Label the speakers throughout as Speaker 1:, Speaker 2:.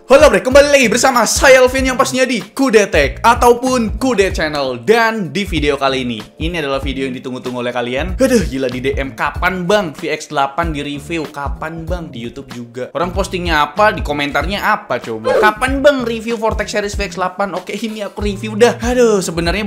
Speaker 1: Halo bre, kembali lagi bersama saya Alvin yang pastinya di Kudet Tech ataupun Kudet Channel. Dan di video kali ini adalah video yang ditunggu-tunggu oleh kalian. Aduh, gila di DM, kapan bang VX8 di review? Kapan bang di YouTube juga? Orang postingnya apa, di komentarnya apa coba? Kapan bang review Vortex Series VX8? Oke, ini aku review dah. Aduh, sebenarnya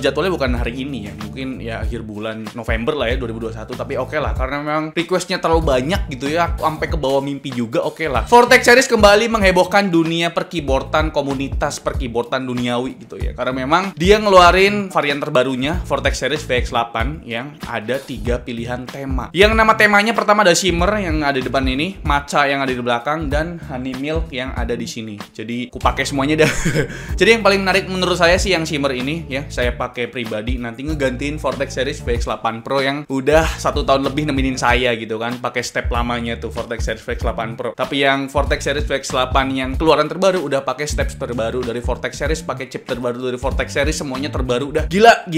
Speaker 1: jadwalnya bukan hari ini ya. Mungkin ya akhir bulan November lah ya 2021. Tapi oke lah, karena memang requestnya terlalu banyak gitu ya. Aku sampai ke bawah mimpi juga, oke lah. Vortex Series kembali menghebohkan dunia perkeyboardan, komunitas perkeyboardan duniawi gitu ya. Karena memang dia ngeluarin varian terbarunya Vortex Series VX8 yang ada 3 pilihan tema. Yang nama temanya pertama ada Shimmer yang ada di depan ini, Matcha yang ada di belakang, dan Honey Milk yang ada di sini. Jadi aku pakai semuanya dah. Jadi yang paling menarik menurut saya sih yang Shimmer ini ya. Saya pakai pribadi, nanti ngegantiin Vortex Series VX8 Pro yang udah 1 tahun lebih nemenin saya gitu kan. Pakai step lamanya tuh Vortex Series VX8 Pro. Tapi yang Vortex Series VX8 yang keluaran terbaru udah pakai steps terbaru dari Vortex Series, pakai chip terbaru dari Vortex Series, semuanya terbaru dah. Gila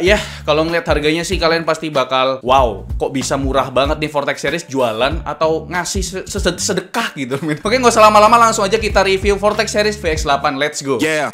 Speaker 1: ya. Kalau ngeliat harganya sih kalian pasti bakal wow, kok bisa murah banget nih Vortex Series, jualan atau ngasih sedekah gitu. Oke, nggak usah lama-lama, langsung aja kita review Vortex Series VX8. Let's go.
Speaker 2: Yeah.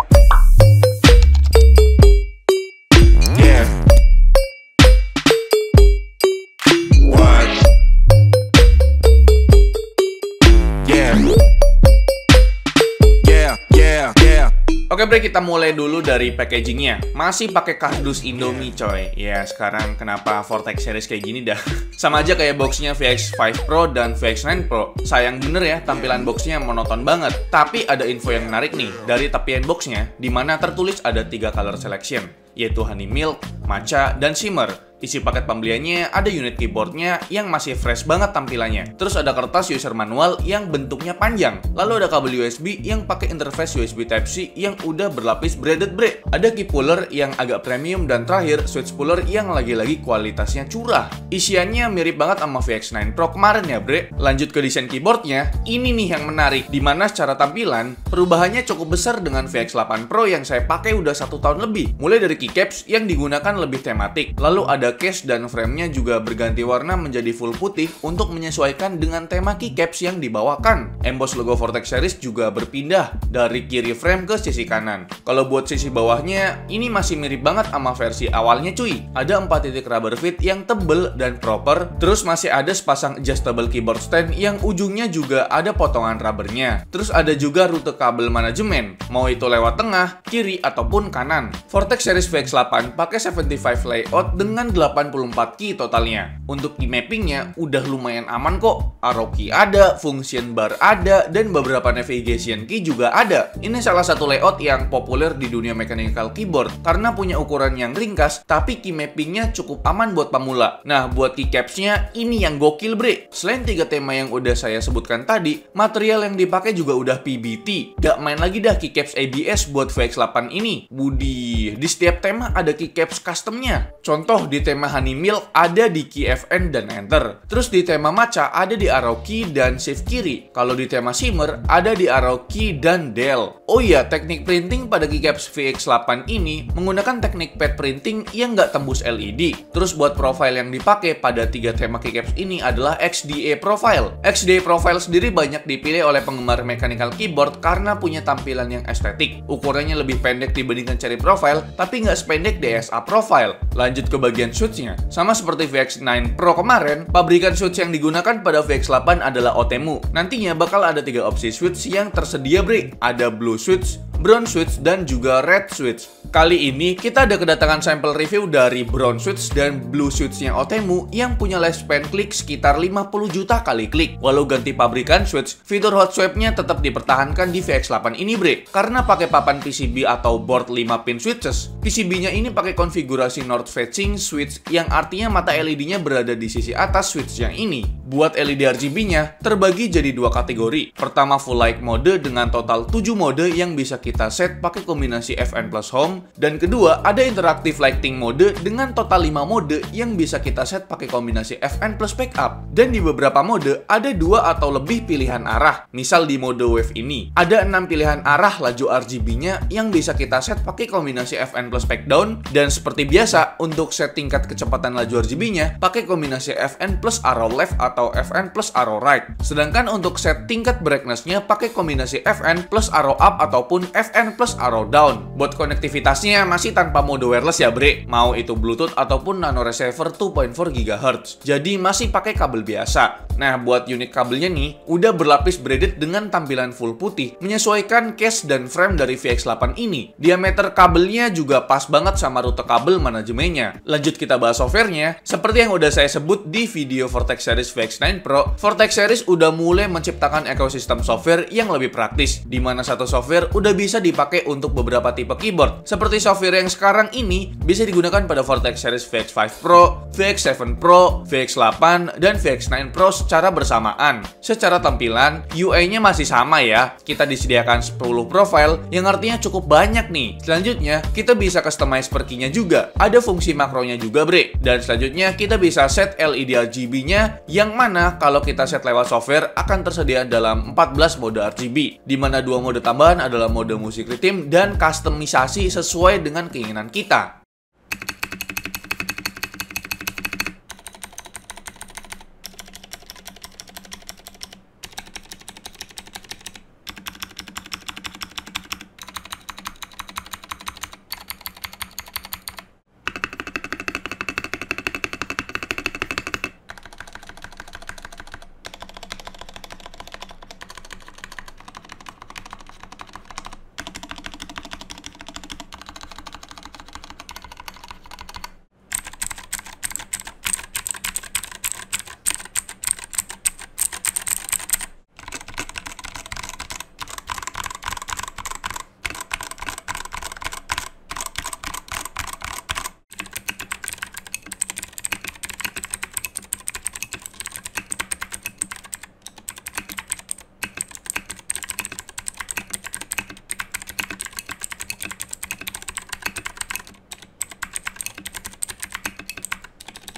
Speaker 1: Oke bre, kita mulai dulu dari packagingnya. Masih pakai kardus Indomie coy. Ya sekarang kenapa Vortex Series kayak gini dah. Sama aja kayak boxnya VX5 Pro dan VX9 Pro. Sayang bener ya, tampilan boxnya monoton banget. Tapi ada info yang menarik nih dari tepian boxnya, dimana tertulis ada 3 color selection, yaitu Honey Milk, Matcha, dan Shimmer. Isi paket pembeliannya ada unit keyboardnya yang masih fresh banget tampilannya. Terus ada kertas user manual yang bentuknya panjang. Lalu ada kabel USB yang pakai interface USB Type-C yang udah berlapis braided bre. Ada key puller yang agak premium, dan terakhir switch puller yang lagi-lagi kualitasnya curah. Isiannya mirip banget sama VX9 Pro kemarin ya bre. Lanjut ke desain keyboardnya, ini nih yang menarik, dimana secara tampilan perubahannya cukup besar dengan VX8 Pro yang saya pakai udah 1 tahun lebih. Mulai dari keycaps yang digunakan lebih tematik, lalu ada case dan frame-nya juga berganti warna menjadi full putih untuk menyesuaikan dengan tema keycaps yang dibawakan. Emboss logo Vortex Series juga berpindah dari kiri frame ke sisi kanan. Kalau buat sisi bawahnya, ini masih mirip banget sama versi awalnya cuy. Ada 4 titik rubber fit yang tebel dan proper, terus masih ada sepasang adjustable keyboard stand yang ujungnya juga ada potongan rubbernya. Terus ada juga rute kabel manajemen, mau itu lewat tengah, kiri, ataupun kanan. Vortex Series VX8 pakai 75 layout dengan 84 key totalnya. Untuk key mappingnya udah lumayan aman kok. Arrow key ada, function bar ada, dan beberapa navigation key juga ada. Ini salah satu layout yang populer di dunia mechanical keyboard karena punya ukuran yang ringkas, tapi key mappingnya cukup aman buat pemula. Nah, buat keycapsnya ini yang gokil bre. Selain 3 tema yang udah saya sebutkan tadi, material yang dipakai juga udah PBT. Gak main lagi dah keycaps ABS buat VX8 ini. Budi, di setiap tema ada keycaps customnya. Contoh di tema Honey Milk ada di key FN dan Enter. Terus di tema Matcha ada di arrow key dan shift kiri. Kalau di tema Shimmer ada di arrow key dan del. Oh iya, teknik printing pada keycaps VX8 ini menggunakan teknik pad printing yang nggak tembus LED. Terus buat profile yang dipakai pada 3 tema keycaps ini adalah XDA profile. XDA profile sendiri banyak dipilih oleh penggemar mechanical keyboard karena punya tampilan yang estetik. Ukurannya lebih pendek dibandingkan cherry profile, tapi nggak sependek DSA profile. Lanjut ke bagian switch-nya. Sama seperti VX9 Pro kemarin, pabrikan switch yang digunakan pada VX8 adalah Otemu. Nantinya bakal ada 3 opsi switch yang tersedia bre. Ada blue switch, brown switch, dan juga red switch. Kali ini kita ada kedatangan sampel review dari brown switch dan blue switch-nya Otemu yang punya lifespan klik sekitar 50 juta kali klik. Walau ganti pabrikan switch, fitur hot swap-nya tetap dipertahankan di VX8 ini bre. Karena pakai papan PCB atau board 5 pin switches, PCB-nya ini pakai konfigurasi north facing switch yang artinya mata LED-nya berada di sisi atas switch yang ini. Buat LED RGB-nya terbagi jadi 2 kategori. Pertama full light mode dengan total 7 mode yang bisa kita set pakai kombinasi FN plus Home. Dan kedua, ada Interactive Lighting mode dengan total 5 mode yang bisa kita set pakai kombinasi FN plus Backup. Dan di beberapa mode, ada 2 atau lebih pilihan arah. Misal di mode Wave ini, ada 6 pilihan arah laju RGB-nya yang bisa kita set pakai kombinasi FN plus Back Down. Dan seperti biasa, untuk set tingkat kecepatan laju RGB-nya, pakai kombinasi FN plus Arrow Left atau FN plus Arrow Right. Sedangkan untuk set tingkat brightness-nya, pakai kombinasi FN plus Arrow Up ataupun FN plus Arrow Down. Buat konektivitasnya masih tanpa mode wireless ya bre, mau itu Bluetooth ataupun nano receiver 2.4 GHz. Jadi masih pakai kabel biasa. Nah, buat unit kabelnya nih, udah berlapis braided dengan tampilan full putih, menyesuaikan case dan frame dari VX8 ini. Diameter kabelnya juga pas banget sama rute kabel manajemennya. Lanjut kita bahas softwarenya. Seperti yang udah saya sebut di video Vortex Series VX9 Pro, Vortex Series udah mulai menciptakan ekosistem software yang lebih praktis, di mana satu software udah bisa dipakai untuk beberapa tipe keyboard. Seperti software yang sekarang ini bisa digunakan pada Vortex Series VX5 Pro, VX7 Pro, VX8, dan VX9 Pro secara bersamaan. Secara tampilan, UI-nya masih sama ya. Kita disediakan 10 profile, yang artinya cukup banyak nih. Selanjutnya, kita bisa customize per key-nya juga. Ada fungsi makronya juga bre. Dan selanjutnya, kita bisa set LED RGB-nya, yang mana kalau kita set lewat software akan tersedia dalam 14 mode RGB. Di mana 2 mode tambahan adalah mode musik rhythm dan customisasi sesuai dengan keinginan kita.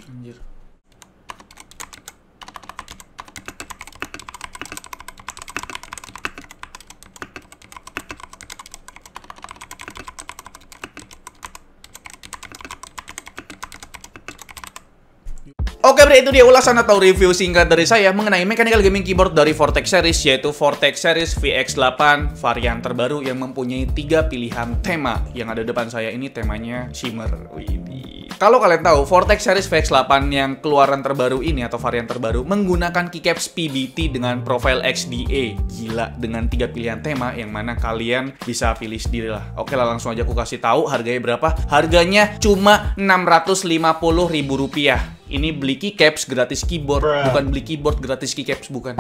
Speaker 1: Anjir. Oke bre, itu dia ulasan atau review singkat dari saya mengenai mechanical gaming keyboard dari Vortex Series, yaitu Vortex Series VX8 varian terbaru yang mempunyai 3 pilihan tema. Yang ada depan saya ini temanya shimmer. Widih. Kalau kalian tahu, Vortex Series VX8 yang keluaran terbaru ini atau varian terbaru menggunakan keycaps PBT dengan profile XDA. Gila, dengan 3 pilihan tema yang mana kalian bisa pilih sendiri lah. Oke lah, langsung aja aku kasih tahu harganya berapa. Harganya cuma Rp650.000. Ini beli keycaps gratis keyboard, bukan beli keyboard gratis keycaps, bukan.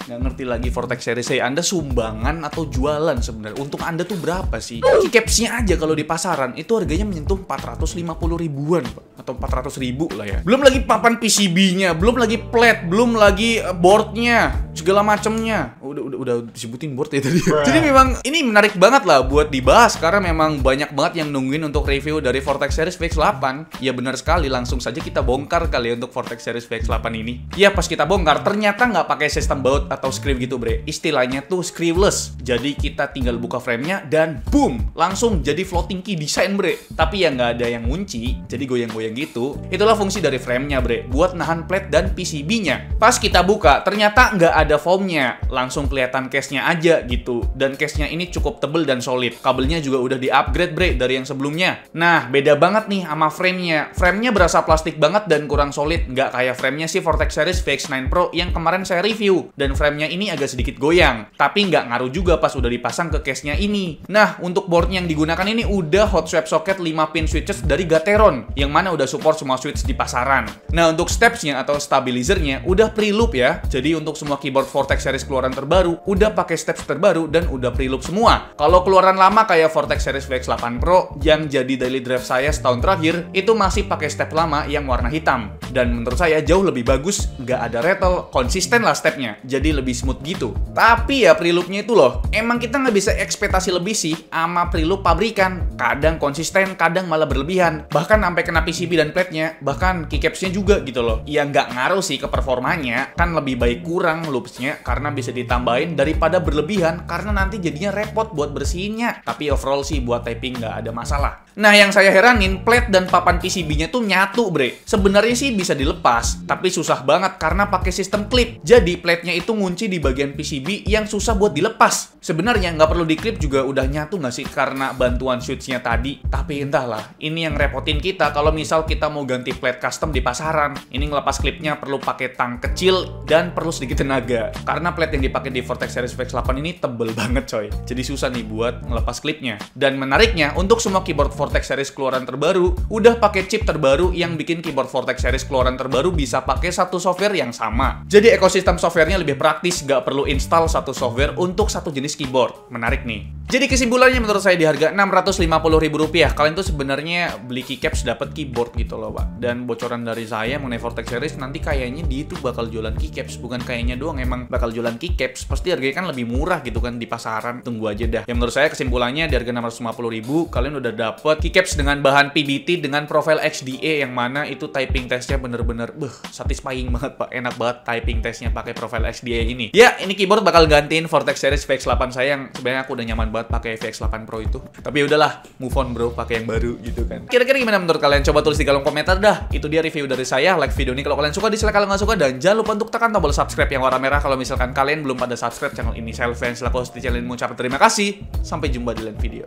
Speaker 1: Nggak ngerti lagi Vortex Series saya. Anda sumbangan atau jualan sebenarnya? Untuk Anda tuh berapa sih? Keycapsnya aja kalau di pasaran itu harganya menyentuh 450 ribuan, Pak. Atau 400 ribu lah ya. Belum lagi papan PCB-nya, belum lagi plate, belum lagi boardnya, segala macemnya. Udah disebutin board ya tadi. Jadi memang ini menarik banget lah buat dibahas karena memang banyak banget yang nungguin untuk review dari Vortex Series VX8. Ya benar sekali, langsung saja kita bongkar kali ya untuk Vortex Series VX8 ini. Ya pas kita bongkar ternyata nggak pakai sistem baut atau screw gitu bre. Istilahnya tuh screwless. Jadi kita tinggal buka framenya dan boom, langsung jadi floating key design bre. Tapi ya nggak ada yang ngunci, jadi goyang-goyang gitu. Itulah fungsi dari framenya bre, buat nahan plate dan PCB-nya. Pas kita buka ternyata nggak ada foamnya, langsung kelihatan case-nya aja gitu. Dan case-nya ini cukup tebel dan solid. Kabelnya juga udah di-upgrade bre dari yang sebelumnya. Nah, beda banget nih sama framenya. Framenya berasa plastik banget dan kurang solid, nggak kayak framenya si Vortex Series VX9 Pro yang kemarin saya review. Dan framenya ini agak sedikit goyang, tapi nggak ngaruh juga pas udah dipasang ke case-nya ini. Nah, untuk boardnya yang digunakan ini udah hot swap socket 5 pin switches dari Gateron, yang mana udah support semua switch di pasaran. Nah, untuk steps-nya atau stabilizer-nya udah pre-loop ya. Jadi untuk semua keyboard Vortex Series keluaran terbaru terbaru, udah pakai steps terbaru, dan udah preloop semua. Kalau keluaran lama kayak Vortex Series VX8 Pro yang jadi daily drive saya setahun terakhir, itu masih pakai step lama yang warna hitam. Dan menurut saya jauh lebih bagus, nggak ada rattle, konsisten lah stepnya, jadi lebih smooth gitu. Tapi ya preloopnya itu loh, emang kita nggak bisa ekspektasi lebih sih sama preloop pabrikan. Kadang konsisten, kadang malah berlebihan. Bahkan sampai kena PCB dan plate-nya, bahkan keycaps-nya juga gitu loh. Ya nggak ngaruh sih ke performanya, kan lebih baik kurang loops-nya karena bisa ditambahin daripada berlebihan karena nanti jadinya repot buat bersihinnya. Tapi overall sih buat typing nggak ada masalah. Nah, yang saya heranin, plate dan papan PCB-nya tuh nyatu, bre. Sebenarnya sih bisa dilepas, tapi susah banget karena pakai sistem clip. Jadi, plate-nya itu ngunci di bagian PCB yang susah buat dilepas. Sebenarnya nggak perlu diklip juga udah nyatu nggak sih karena bantuan switch-nya tadi. Tapi entahlah, ini yang repotin kita kalau misal kita mau ganti plate custom di pasaran. Ini ngelepas klipnya perlu pakai tang kecil dan perlu sedikit tenaga. Karena plate yang dipakai di Vortex Series VX8 ini tebel banget, coy. Jadi susah nih buat ngelepas klipnya. Dan menariknya, untuk semua keyboard Vortex Series keluaran terbaru, udah pakai chip terbaru yang bikin keyboard Vortex Series keluaran terbaru bisa pakai satu software yang sama. Jadi ekosistem softwarenya lebih praktis, nggak perlu install satu software untuk satu jenis keyboard. Menarik nih. Jadi kesimpulannya menurut saya di harga Rp650.000, kalian tuh sebenarnya beli keycaps dapat keyboard gitu loh, Pak. Dan bocoran dari saya mengenai Vortex Series, nanti kayaknya dia itu bakal jualan keycaps, bukan kayaknya doang, emang bakal jualan keycaps. Pasti harganya kan lebih murah gitu kan di pasaran. Tunggu aja dah. Yang menurut saya kesimpulannya di harga Rp650.000, kalian udah dapet keycaps dengan bahan PBT dengan profile XDA yang mana itu typing testnya bener-bener satisfying banget, Pak. Enak banget typing testnya pakai profile XDA ini. Ya, ini keyboard bakal gantiin Vortex Series VX8 saya yang sebenarnya aku udah nyaman banget pakai VX8 Pro itu. Tapi udahlah, move on bro, pakai yang baru gitu kan. Kira-kira gimana menurut kalian? Coba tulis di kolom komentar dah. Itu dia review dari saya. Like video ini kalau kalian suka, dislike kalau nggak suka, dan jangan lupa untuk tekan tombol subscribe yang warna merah kalau misalkan kalian belum pada subscribe channel ini. Saya Elvian selaku host di channel ini mengucapkan terima kasih. Sampai jumpa di lain video.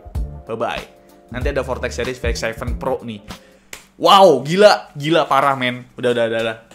Speaker 1: Bye-bye. Nanti ada Vortex Series VX7 Pro nih. Wow, gila parah men. Udah.